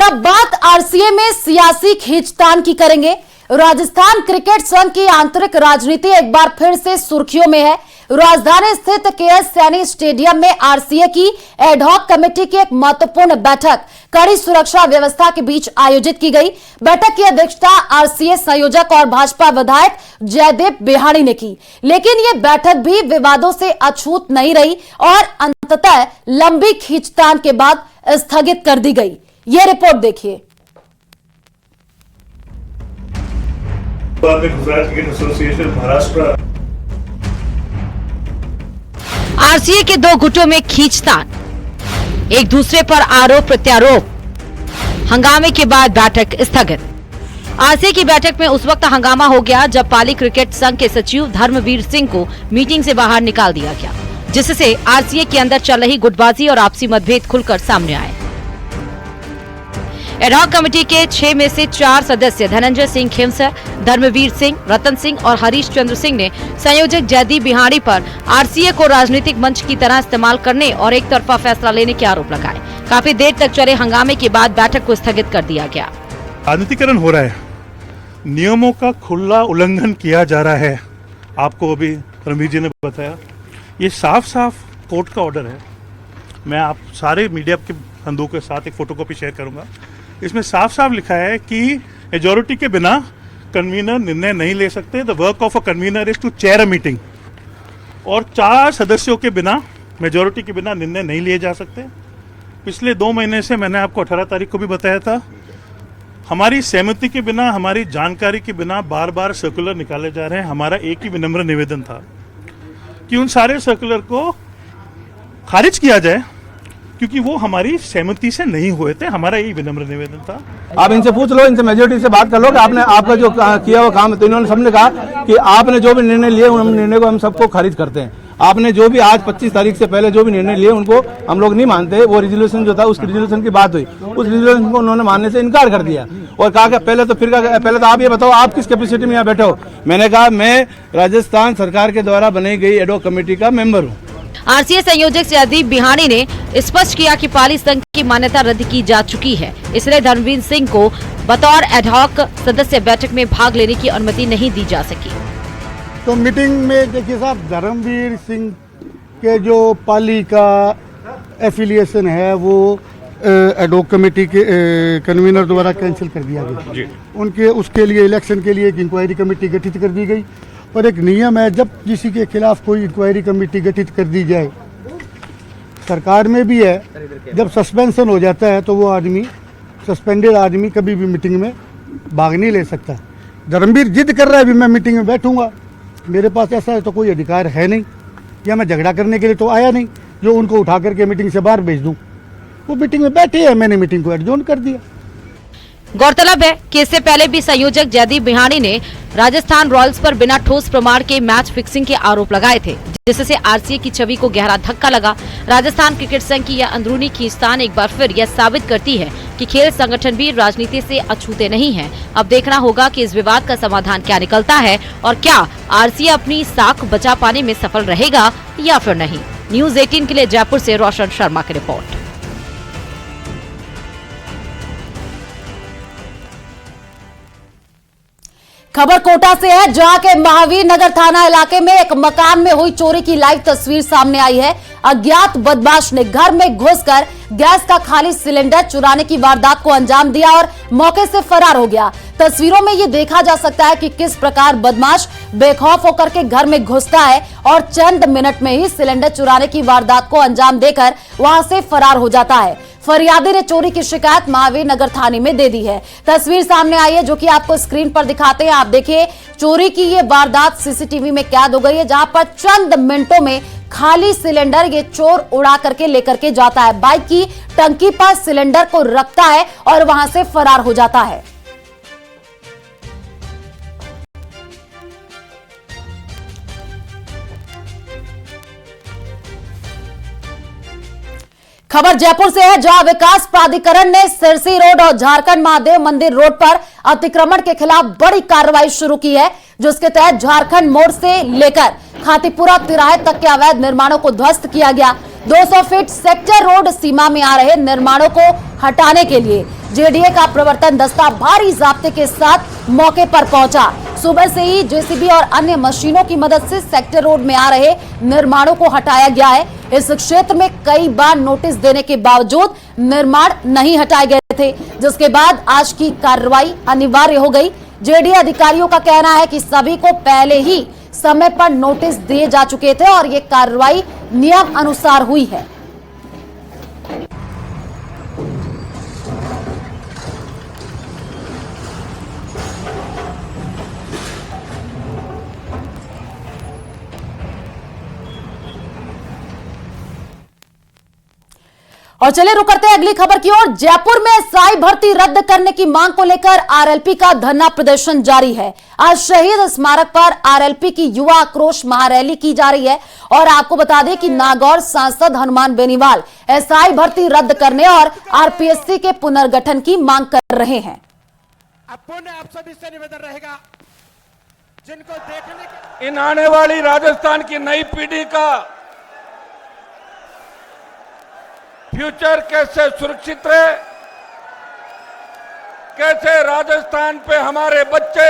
अब बात आरसीए में सियासी खींचतान की करेंगे। राजस्थान क्रिकेट संघ की आंतरिक राजनीति एक बार फिर से सुर्खियों में है। राजधानी स्थित केएस सैनी स्टेडियम में आरसीए की एडहॉक कमेटी की एक महत्वपूर्ण बैठक कड़ी सुरक्षा व्यवस्था के बीच आयोजित की गई। बैठक की अध्यक्षता आरसीए संयोजक और भाजपा विधायक जयदीप बिहाणी ने की, लेकिन यह बैठक भी विवादों से अछूत नहीं रही और अंततः लंबी खींचतान के बाद स्थगित कर दी गई। यह रिपोर्ट देखिए। Gujarat cricket association Maharashtra RCA के दो गुटों में खींचतान, एक दूसरे पर आरोप प्रत्यारोप। हंगामे के बाद बैठक स्थगित। आरसीए की बैठक में उस वक्त हंगामा हो गया जब पाली क्रिकेट संघ के सचिव धर्मवीर सिंह को मीटिंग से बाहर निकाल दिया गया, जिससे आरसीए के अंदर चल रही गुटबाजी और आपसी मतभेद खुलकर सामने आए। एडहॉक कमेटी के 6 में से 4 सदस्य धनंजय सिंह खेमसर, धर्मवीर सिंह, रतन सिंह और हरीश चंद्र सिंह ने संयोजक जयदीप बिहाणी पर आरसीए को राजनीतिक मंच की तरह इस्तेमाल करने और एक तरफा फैसला लेने के आरोप लगाए। काफी देर तक चले हंगामे के बाद बैठक को स्थगित कर दिया गया। राजनीतिकरण हो रहा है, नियमों का खुला उल्लंघन किया जा रहा है। आपको अभी रणवीर जी ने बताया, ये साफ साफ कोर्ट का ऑर्डर है। मैं आप सारे मीडिया के बंधुओं के साथ एक फोटोकॉपी शेयर करूंगा। इसमें साफ साफ लिखा है कि मेजॉरिटी के बिना कन्वीनर निर्णय नहीं ले सकते। The work of a convener is to chair a meeting. और 4 सदस्यों के बिना, मेजॉरिटी के बिना निर्णय नहीं लिए जा सकते। पिछले 2 महीने से मैंने आपको 18 तारीख को भी बताया था, हमारी सहमति के बिना, हमारी जानकारी के बिना बार बार सर्कुलर निकाले जा रहे हैं। हमारा एक ही विनम्र निवेदन था कि उन सारे सर्कुलर को खारिज किया जाए, क्योंकि वो हमारी सहमति से नहीं हुए थे। हमारा यही विनम्र निवेदन था। आप इनसे पूछ लो, इनसे मेजोरिटी से बात कर लो कि आपने आपका जो किया हुआ काम है। तो इन्होंने सबने कहा कि आपने जो भी निर्णय लिए उन निर्णय को हम सबको खारिज करते हैं। आपने जो भी आज 25 तारीख से पहले जो भी निर्णय लिए उनको हम लोग नहीं मानते। वो रिजोल्यूशन जो था, उस रिजोल्यूशन की बात हुई, उस रिजोल्यूशन को उन्होंने मानने से इनकार कर दिया और कहा कि पहले तो आप ये बताओ आप किस कैपेसिटी में यहाँ बैठे हो। मैंने कहा मैं राजस्थान सरकार के द्वारा बनाई गई एडहॉक कमेटी का मेंबर हूँ। आरसीए संयोजक जयदीप बिहाणी ने स्पष्ट किया कि पाली संघ की मान्यता रद्द की जा चुकी है, इसलिए धर्मवीर सिंह को बतौर एडहॉक सदस्य बैठक में भाग लेने की अनुमति नहीं दी जा सकी। तो मीटिंग में देखिए साहब, धर्मवीर सिंह के जो पाली का एफिलिएशन है वो एडहॉक कमेटी के कन्वीनर द्वारा कैंसिल कर दिया गया। उनके उसके लिए इलेक्शन के लिए एक इंक्वायरी कमेटी गठित कर दी गई। और एक नियम है, जब किसी के खिलाफ कोई इंक्वायरी कमेटी गठित कर दी जाए, सरकार में भी है, जब सस्पेंशन हो जाता है तो वो आदमी, सस्पेंडेड आदमी कभी भी मीटिंग में भाग नहीं ले सकता। धर्मवीर जिद कर रहा है भी मैं मीटिंग में बैठूंगा। मेरे पास ऐसा है तो कोई अधिकार है नहीं, या मैं झगड़ा करने के लिए तो आया नहीं जो उनको उठा करके मीटिंग से बाहर भेज दूं। वो मीटिंग में बैठे हैं, मैंने मीटिंग को एडजॉर्न कर दिया। गौरतलब है कि इससे पहले भी संयोजक जयदीप बिहाणी ने राजस्थान रॉयल्स पर बिना ठोस प्रमाण के मैच फिक्सिंग के आरोप लगाए थे, जिससे आरसीए की छवि को गहरा धक्का लगा। राजस्थान क्रिकेट संघ की यह अंदरूनी खींचतान एक बार फिर यह साबित करती है कि खेल संगठन भी राजनीति से अछूते नहीं हैं। अब देखना होगा कि इस विवाद का समाधान क्या निकलता है और क्या आरसीए अपनी साख बचा पाने में सफल रहेगा या फिर नहीं। न्यूज 18 के लिए जयपुर से रोशन शर्मा की रिपोर्ट। खबर कोटा से है, जहां के महावीर नगर थाना इलाके में एक मकान में हुई चोरी की लाइव तस्वीर सामने आई है। अज्ञात बदमाश ने घर में घुसकर गैस का खाली सिलेंडर चुराने की वारदात को अंजाम दिया और मौके से फरार हो गया। तस्वीरों में ये देखा जा सकता है कि किस प्रकार बदमाश बेखौफ होकर के घर में घुसता है और चंद मिनट में ही सिलेंडर चुराने की वारदात को अंजाम देकर वहां से फरार हो जाता है। फरियादी ने चोरी की शिकायत महावीर नगर थाने में दे दी है। तस्वीर सामने आई है जो कि आपको स्क्रीन पर दिखाते हैं। आप देखिए चोरी की ये वारदात सीसीटीवी में कैद हो गई है, जहां पर चंद मिनटों में खाली सिलेंडर ये चोर उड़ा करके लेकर के जाता है। बाइक की टंकी पर सिलेंडर को रखता है और वहां से फरार हो जाता है। खबर जयपुर से है, जहां विकास प्राधिकरण ने सिरसी रोड और झारखंड महादेव मंदिर रोड पर अतिक्रमण के खिलाफ बड़ी कार्रवाई शुरू की है, जिसके तहत झारखंड मोड़ से लेकर खातीपुरा तिराहे तक के अवैध निर्माणों को ध्वस्त किया गया। 200 फीट सेक्टर रोड सीमा में आ रहे निर्माणों को हटाने के लिए जेडीए का प्रवर्तन दस्ता भारी जाब्ते के साथ मौके पर पहुंचा। सुबह से ही जेसीबी और अन्य मशीनों की मदद से सेक्टर रोड में आ रहे निर्माणों को हटाया गया है। इस क्षेत्र में कई बार नोटिस देने के बावजूद निर्माण नहीं हटाए गए थे, जिसके बाद आज की कार्रवाई अनिवार्य हो गई। जेडीए अधिकारियों का कहना है कि सभी को पहले ही समय पर नोटिस दिए जा चुके थे और ये कार्रवाई नियम अनुसार हुई है। और चलिए रुक करते हैं अगली खबर की ओर। जयपुर में एसआई भर्ती रद्द करने की मांग को लेकर आरएलपी का धरना प्रदर्शन जारी है। आज शहीद स्मारक पर आरएलपी की युवा आक्रोश महारैली की जा रही है और आपको बता दें कि नागौर सांसद हनुमान बेनीवाल एसआई भर्ती रद्द करने और आरपीएससी के पुनर्गठन की मांग कर रहे हैं। आप सभी से निवेदन रहेगा, जिनको देखने के इन आने वाली राजस्थान की नई पीढ़ी का फ्यूचर कैसे सुरक्षित रहे, कैसे राजस्थान पे हमारे बच्चे,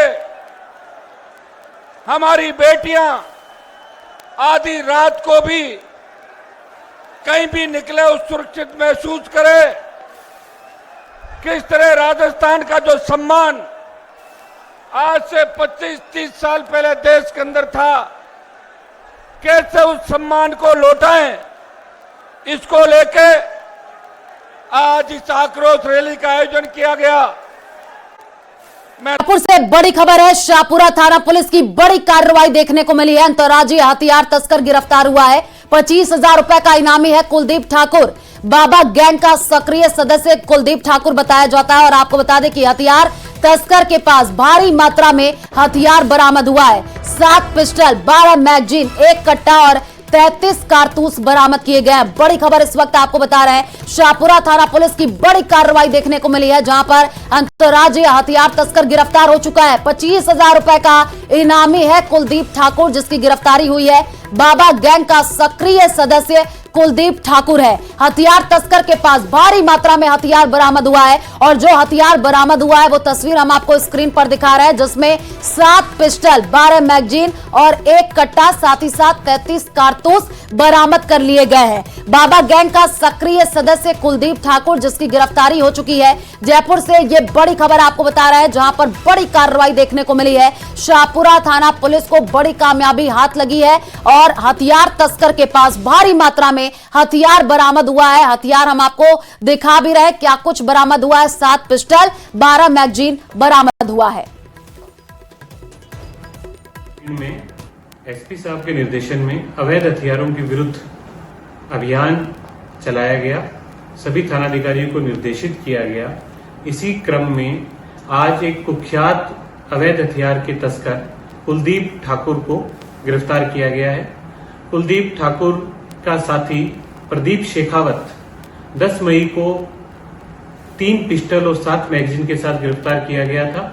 हमारी बेटियां आधी रात को भी कहीं भी निकले उस सुरक्षित महसूस करें। किस तरह राजस्थान का जो सम्मान आज से 25-30 साल पहले देश के अंदर था, कैसे उस सम्मान को लौटाएं, इसको लेके आज इस आक्रोश रैली का आयोजन किया गया। शाहपुर से बड़ी खबर है। शाहपुरा थाना पुलिस की बड़ी कार्रवाई देखने को मिली है। अंतर्राज्यीय हथियार तस्कर गिरफ्तार हुआ है। 25,000 रुपए का इनामी है कुलदीप ठाकुर। बाबा गैंग का सक्रिय सदस्य कुलदीप ठाकुर बताया जाता है और आपको बता दें कि हथियार तस्कर के पास भारी मात्रा में हथियार बरामद हुआ है। 7 पिस्टल, 12 मैगजीन, 1 कट्टा और 33 कारतूस बरामद किए गए हैं। बड़ी खबर इस वक्त आपको बता रहे हैं, शाहपुरा थाना पुलिस की बड़ी कार्रवाई देखने को मिली है, जहां पर अंतर्राज्यीय हथियार तस्कर गिरफ्तार हो चुका है। 25,000 रुपए का इनामी है कुलदीप ठाकुर, जिसकी गिरफ्तारी हुई है। बाबा गैंग का सक्रिय सदस्य कुलदीप ठाकुर है। हथियार तस्कर के पास भारी मात्रा में हथियार बरामद हुआ है और जो हथियार बरामद हुआ है वो तस्वीर हम आपको स्क्रीन पर दिखा रहे हैं, जिसमें 7 पिस्टल, 12 मैगजीन और 1 कट्टा, साथ ही साथ 33 कारतूस बरामद कर लिए गए हैं। बाबा गैंग का सक्रिय सदस्य कुलदीप ठाकुर, जिसकी गिरफ्तारी हो चुकी है। जयपुर से ये बड़ी खबर आपको बता रहे हैं, जहां पर बड़ी कार्रवाई देखने को मिली है। शाहपुरा थाना पुलिस को बड़ी कामयाबी हाथ लगी है और हथियार तस्कर के पास भारी मात्रा में हथियार बरामद हुआ है। हथियार हम आपको दिखा भी रहे, क्या कुछ बरामद हुआ है। 7 पिस्टल, 12 मैगजीन बरामद हुआ है। में एसपी साहब के निर्देशन में अवैध हथियारों के विरुद्ध अभियान चलाया गया, सभी थानाधिकारियों को निर्देशित किया गया। इसी क्रम में आज एक कुख्यात अवैध हथियार के तस्कर कुलदीप ठाकुर को गिरफ्तार किया गया है। कुलदीप ठाकुर का साथी प्रदीप शेखावत 10 मई को 3 पिस्टल और 7 मैगजीन के साथ गिरफ्तार किया गया था,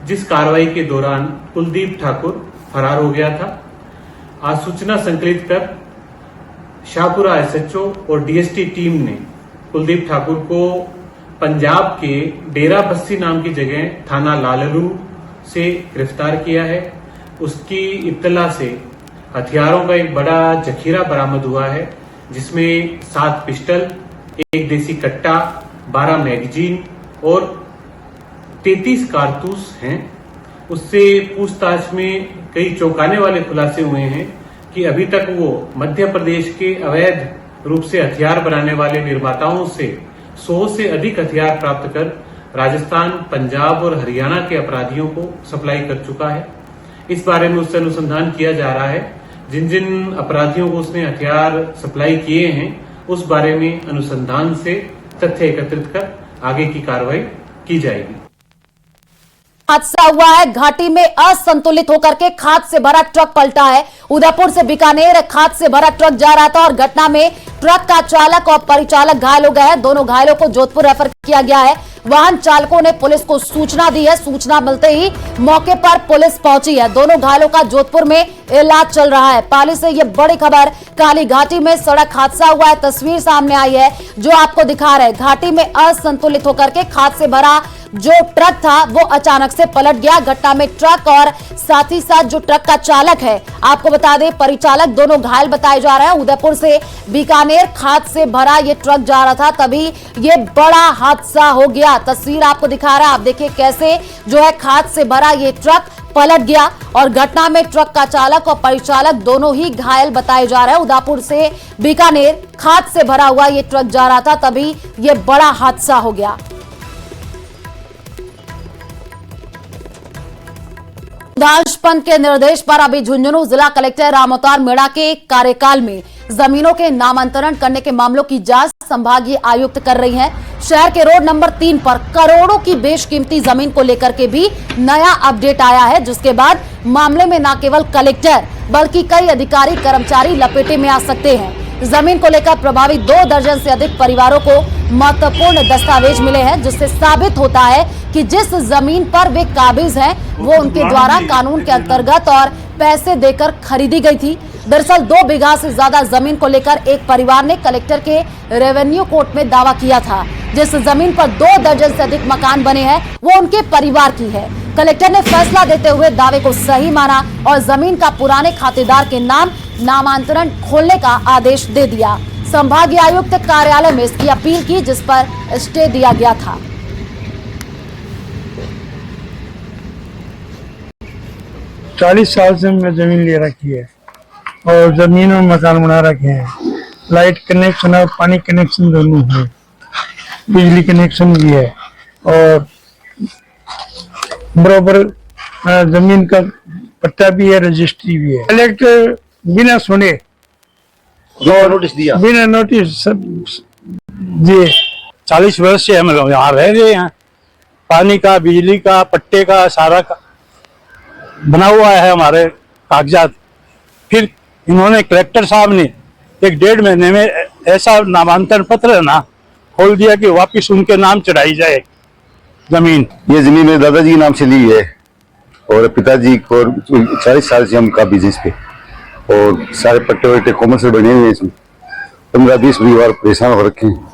जिस कार्रवाई के दौरान कुलदीप ठाकुर फरार हो गया था। आज सूचना संकलित कर शाहपुरा एसएचओ और डीएसटी टीम ने कुलदीप ठाकुर को पंजाब के डेरा बस्सी नाम की जगह थाना लालरू से गिरफ्तार किया है। उसकी इत्तला से हथियारों का एक बड़ा जखीरा बरामद हुआ है, जिसमें 7 पिस्टल, 1 देसी कट्टा, 12 मैगजीन और 33 कारतूस हैं। उससे पूछताछ में कई चौंकाने वाले खुलासे हुए हैं कि अभी तक वो मध्य प्रदेश के अवैध रूप से हथियार बनाने वाले निर्माताओं से 100 से अधिक हथियार प्राप्त कर राजस्थान, पंजाब और हरियाणा के अपराधियों को सप्लाई कर चुका है। इस बारे में उससे अनुसंधान किया जा रहा है। जिन जिन अपराधियों को उसने हथियार सप्लाई किए हैं, उस बारे में अनुसंधान से तथ्य एकत्रित कर आगे की कार्रवाई की जाएगी। हादसा हुआ है, घाटी में असंतुलित होकर के खाद से भरा ट्रक पलटा है। उदयपुर से बीकानेर खाद से भरा ट्रक जा रहा था और घटना में ट्रक का चालक और परिचालक घायल हो गए हैं। दोनों घायलों को जोधपुर रेफर किया गया है। वाहन चालकों ने पुलिस को सूचना दी है। सूचना मिलते ही मौके पर पुलिस पहुंची है। दोनों घायलों का जोधपुर में इलाज चल रहा है। पाली से ये बड़ी खबर, काली घाटी में सड़क हादसा हुआ है। तस्वीर सामने आई है जो आपको दिखा रहे हैं। घाटी में असंतुलित होकर के खाद से भरा जो ट्रक था वो अचानक से पलट गया। घटना में ट्रक और साथ ही साथ जो ट्रक का चालक है, आपको बता दें परिचालक, दोनों घायल बताए जा रहे हैं। उदयपुर से बीकानेर खाद से भरा ये ट्रक जा रहा था, तभी ये बड़ा हादसा हो गया। तस्वीर आपको दिखा रहा है, आप देखिए कैसे जो है खाद से भरा ये ट्रक पलट गया और घटना में ट्रक का चालक और परिचालक दोनों ही घायल बताए जा रहे हैं। उदयपुर से बीकानेर खाद से भरा हुआ ये ट्रक जा रहा था, तभी ये बड़ा हादसा हो गया। सुधांश पंत के निर्देश पर अभी झुंझुनू जिला कलेक्टर राम अवतार मीणा के कार्यकाल में जमीनों के नामांतरण करने के मामलों की जांच संभागीय आयुक्त कर रही हैं। शहर के रोड नंबर 3 पर करोड़ों की बेशकीमती जमीन को लेकर के भी नया अपडेट आया है, जिसके बाद मामले में न केवल कलेक्टर बल्कि कई अधिकारी कर्मचारी लपेटे में आ सकते हैं। जमीन को लेकर प्रभावित 2 दर्जन से अधिक परिवारों को महत्वपूर्ण दस्तावेज मिले हैं, जिससे साबित होता है कि जिस जमीन पर वे काबिज हैं वो उनके द्वारा कानून के अंतर्गत और पैसे देकर खरीदी गई थी। दरअसल 2 बीघा से ज्यादा जमीन को लेकर एक परिवार ने कलेक्टर के रेवेन्यू कोर्ट में दावा किया था। जिस जमीन पर 2 दर्जन से अधिक मकान बने हैं वो उनके परिवार की है। कलेक्टर ने फैसला देते हुए दावे को सही माना और जमीन का पुराने खातेदार के नाम नामांतरण खोलने का आदेश दे दिया। संभागीय आयुक्त कार्यालय में इसकी अपील की, जिस पर स्टे दिया गया था। चालीस साल से मैं जमीन ले रखी है और जमीन में मकान बना रखे हैं। लाइट कनेक्शन और पानी कनेक्शन दोनों है, बिजली कनेक्शन भी है और बराबर जमीन का पट्टा भी है, रजिस्ट्री भी है। कलेक्टर बिना सुने नोटिस दिया, बिना नोटिस सब दिए। 40 वर्ष से हम लोग यहाँ रह रहे हैं। पानी का, बिजली का, पट्टे का सारा का बना हुआ है हमारे कागजात। फिर इन्होंने कलेक्टर साहब ने 1-1.5 महीने में ऐसा नामांतरण पत्र है ना खोल दिया कि वापिस उनके नाम चढ़ाई जाए जमीन। ये जमीन मेरे दादाजी के नाम से ली है और पिताजी को 40 साल से हम का बिजनेस पे और सारे पट्टे वट्टे कॉमर्शियल बने हुए हैं। इसमें 15-20 परिवार परेशान हो रखे हैं,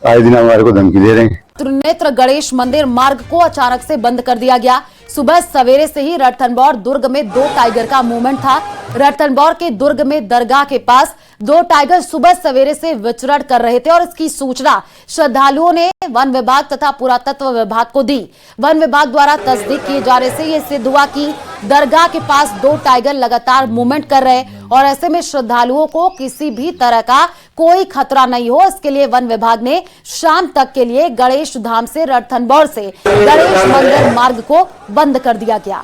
आए दिन हमारे को धमकी दे रहे हैं। त्रिनेत्र गणेश मंदिर मार्ग को अचानक से बंद कर दिया गया। सुबह सवेरे से ही रणथंभौर दुर्ग में 2 टाइगर का मूवमेंट था। रणथंभौर के दुर्ग में दरगाह के पास 2 टाइगर सुबह सवेरे से विचरण कर रहे थे और इसकी सूचना श्रद्धालुओं ने वन विभाग तथा पुरातत्व विभाग को दी। वन विभाग द्वारा तस्दीक किए जाने से यह सिद्ध हुआ कि दरगाह के पास 2 टाइगर लगातार मूवमेंट कर रहे और ऐसे में श्रद्धालुओं को किसी भी तरह का कोई खतरा नहीं हो, इसके लिए वन विभाग ने शाम तक के लिए गणेश धाम से रणथंभौर से गणेश मंदिर मार्ग को बंद कर दिया गया।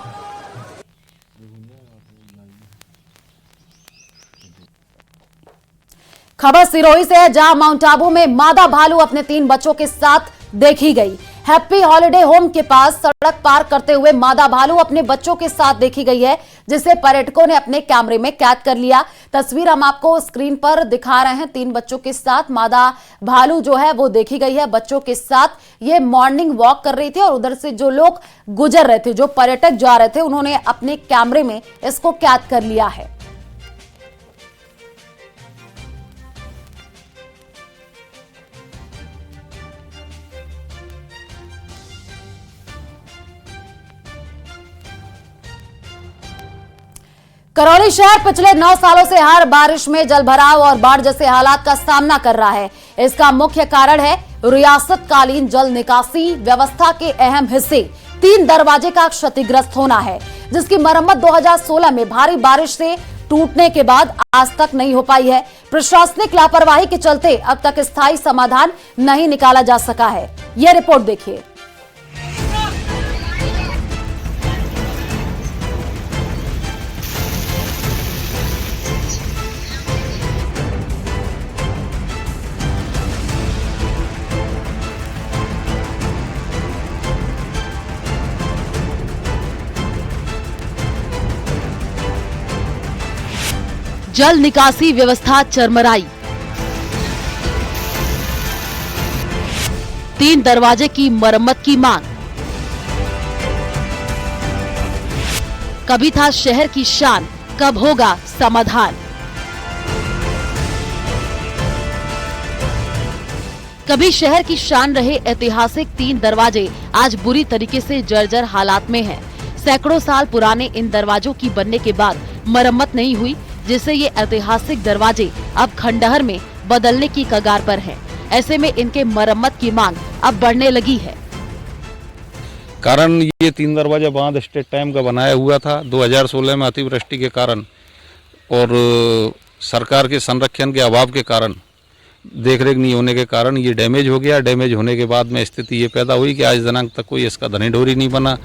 खबर सिरोही से है, जहां माउंट आबू में मादा भालू अपने 3 बच्चों के साथ देखी गई। हैप्पी हॉलिडे होम के पास सड़क पार करते हुए मादा भालू अपने बच्चों के साथ देखी गई है, जिसे पर्यटकों ने अपने कैमरे में कैद कर लिया। तस्वीर हम आपको स्क्रीन पर दिखा रहे हैं। 3 बच्चों के साथ मादा भालू जो है वो देखी गई है। बच्चों के साथ ये मॉर्निंग वॉक कर रही थी और उधर से जो लोग गुजर रहे थे, जो पर्यटक जा रहे थे, उन्होंने अपने कैमरे में इसको कैद कर लिया है। करौली शहर पिछले 9 सालों से हर बारिश में जलभराव और बाढ़ जैसे हालात का सामना कर रहा है। इसका मुख्य कारण है रियासतकालीन जल निकासी व्यवस्था के अहम हिस्से 3 दरवाजे का क्षतिग्रस्त होना है, जिसकी मरम्मत 2016 में भारी बारिश से टूटने के बाद आज तक नहीं हो पाई है। प्रशासनिक लापरवाही के चलते अब तक स्थायी समाधान नहीं निकाला जा सका है। यह रिपोर्ट देखिए। जल निकासी व्यवस्था चरमराई। 3 दरवाजे की मरम्मत की मांग। कभी था शहर की शान, कब होगा समाधान। कभी शहर की शान रहे ऐतिहासिक 3 दरवाजे आज बुरी तरीके से जर्जर हालात में हैं। सैकड़ों साल पुराने इन दरवाजों की बनने के बाद मरम्मत नहीं हुई, जिससे ये ऐतिहासिक दरवाजे अब खंडहर में बदलने की कगार पर हैं। ऐसे में इनके मरम्मत की मांग अब बढ़ने लगी है। कारण ये 3 दरवाजा बांध स्टेट टाइम का बनाया हुआ था। 2016 में अतिवृष्टि के कारण और सरकार के संरक्षण के अभाव के कारण, देखरेख नहीं होने के कारण ये डैमेज हो गया। डैमेज होने के बाद में स्थिति ये पैदा हुई कि आज दिनांक तक कोई इसका धनी ढोरी नहीं बना।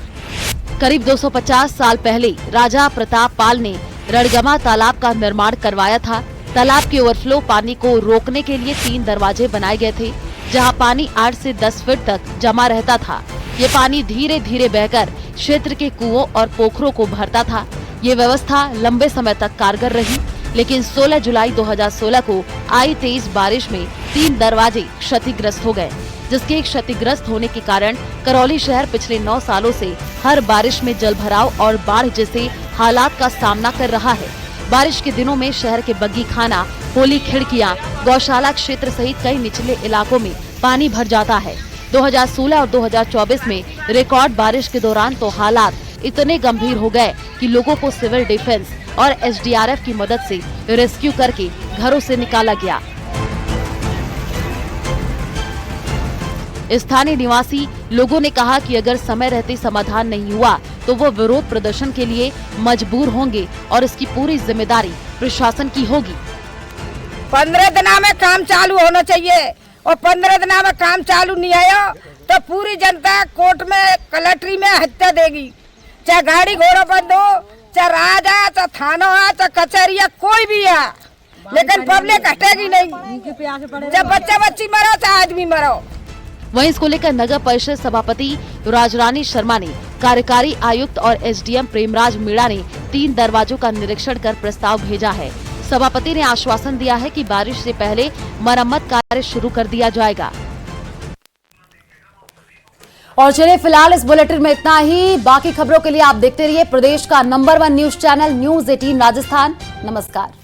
करीब 250 साल पहले राजा प्रताप पाल ने रड़गमा तालाब का निर्माण करवाया था। तालाब के ओवरफ्लो पानी को रोकने के लिए 3 दरवाजे बनाए गए थे, जहां पानी 8 से 10 फीट तक जमा रहता था। ये पानी धीरे धीरे बहकर क्षेत्र के कुओं और पोखरों को भरता था। ये व्यवस्था लंबे समय तक कारगर रही, लेकिन 16 जुलाई 2016 को आई तेज बारिश में 3 दरवाजे क्षतिग्रस्त हो गए, जिसके क्षतिग्रस्त होने के कारण करौली शहर पिछले 9 सालों से हर बारिश में जलभराव और बाढ़ जैसे हालात का सामना कर रहा है। बारिश के दिनों में शहर के बग्गी खाना, होली खिड़कियां, गौशाला क्षेत्र सहित कई निचले इलाकों में पानी भर जाता है। 2016 और 2024 में रिकॉर्ड बारिश के दौरान तो हालात इतने गंभीर हो गए कि लोगों को सिविल डिफेंस और एसडीआरएफ की मदद से रेस्क्यू करके घरों से निकाला गया। स्थानीय निवासी लोगों ने कहा कि अगर समय रहते समाधान नहीं हुआ तो वो विरोध प्रदर्शन के लिए मजबूर होंगे और इसकी पूरी जिम्मेदारी प्रशासन की होगी। 15 दिनों में काम चालू होना चाहिए और 15 दिनों में काम चालू नहीं आया तो पूरी जनता कोर्ट में, कलेक्ट्री में हत्या देगी। चाहे गाड़ी घोड़ा बंद हो, चाहे राजा, चाहे थाना हो, चाहे कचहरिया, कोई भी है, लेकिन पब्लिक हटेगी नहीं। जब बच्चा बच्ची मरो चाहे आदमी मरो। वहीं इसको लेकर नगर परिषद सभापति राजरानी शर्मा ने कार्यकारी आयुक्त और एसडीएम प्रेमराज मीणा ने 3 दरवाजों का निरीक्षण कर प्रस्ताव भेजा है। सभापति ने आश्वासन दिया है कि बारिश से पहले मरम्मत कार्य शुरू कर दिया जाएगा। और चलिए फिलहाल इस बुलेटिन में इतना ही। बाकी खबरों के लिए आप देखते रहिए प्रदेश का number 1 news channel news 18 Rajasthan. नमस्कार।